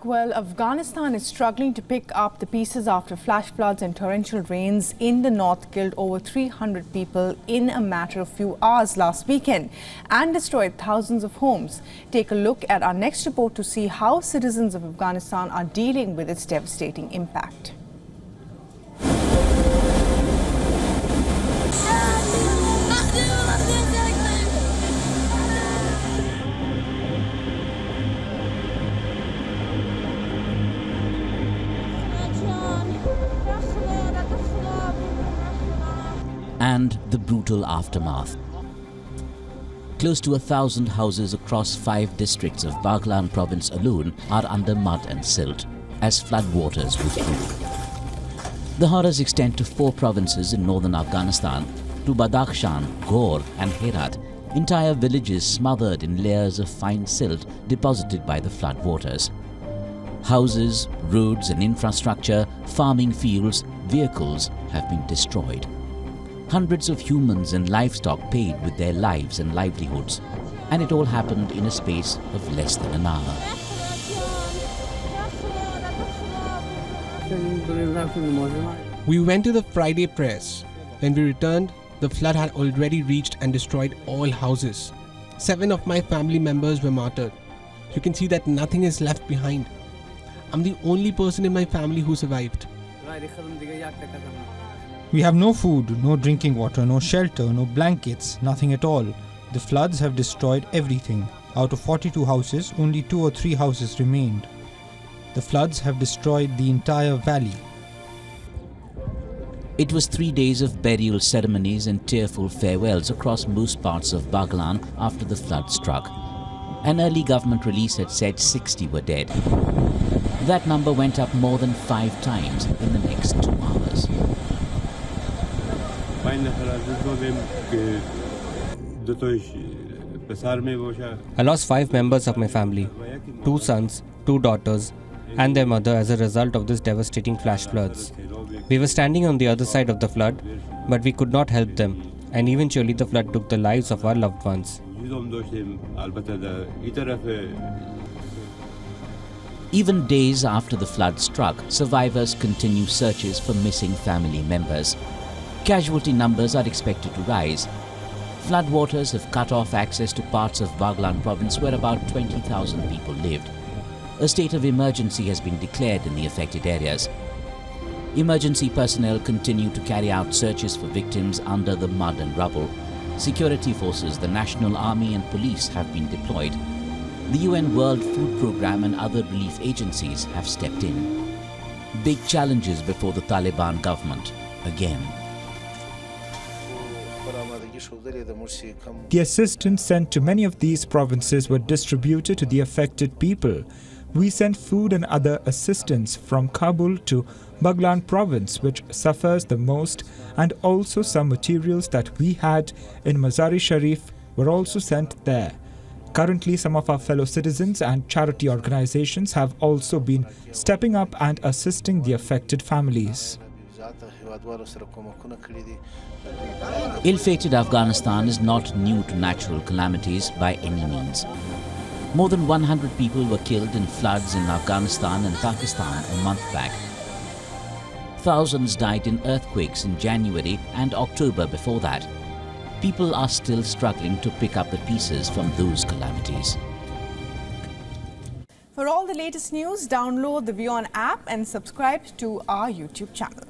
back. Well, Afghanistan is struggling to pick up the pieces after flash floods and torrential rains in the north killed over 300 people in a matter of few hours last weekend and destroyed thousands of homes. Take a look at our next report to see how citizens of Afghanistan are dealing with its devastating impact. And the brutal aftermath. Close to 1,000 houses across 5 districts of Baghlan province alone are under mud and silt as floodwaters withdrew. The horrors extend to 4 provinces in northern Afghanistan, to Badakhshan, Ghor and Herat, entire villages smothered in layers of fine silt deposited by the floodwaters. Houses, roads and infrastructure, farming fields, vehicles have been destroyed. Hundreds of humans and livestock paid with their lives and livelihoods, and it all happened in a space of less than an hour. We went to the Friday prayers. When we returned, the flood had already reached and destroyed all houses. 7 of my family members were martyred. You can see that nothing is left behind. I'm the only person in my family who survived. We have no food, no drinking water, no shelter, no blankets, nothing at all. The floods have destroyed everything. Out of 42 houses, only 2 or 3 houses remained. The floods have destroyed the entire valley. It was 3 days of burial ceremonies and tearful farewells across most parts of Baghlan after the flood struck. An early government release had said 60 were dead. That number went up more than 5 times in the next 2 hours. I lost 5 members of my family, 2 sons, 2 daughters, and their mother as a result of this devastating flash floods. We were standing on the other side of the flood, but we could not help them, and eventually the flood took the lives of our loved ones. Even days after the flood struck, survivors continue searches for missing family members. Casualty numbers are expected to rise. Floodwaters have cut off access to parts of Baghlan province where about 20,000 people lived. A state of emergency has been declared in the affected areas. Emergency personnel continue to carry out searches for victims under the mud and rubble. Security forces, the National Army and police have been deployed. The UN World Food Programme and other relief agencies have stepped in. Big challenges before the Taliban government again. The assistance sent to many of these provinces were distributed to the affected people. We sent food and other assistance from Kabul to Baghlan province, which suffers the most, and also some materials that we had in Mazar-e Sharif were also sent there. Currently, some of our fellow citizens and charity organizations have also been stepping up and assisting the affected families. Ill-fated Afghanistan is not new to natural calamities by any means. More than 100 people were killed in floods in Afghanistan and Pakistan a month back. Thousands died in earthquakes in January and October before that. People are still struggling to pick up the pieces from those calamities. For all the latest news, download the WION app and subscribe to our YouTube channel.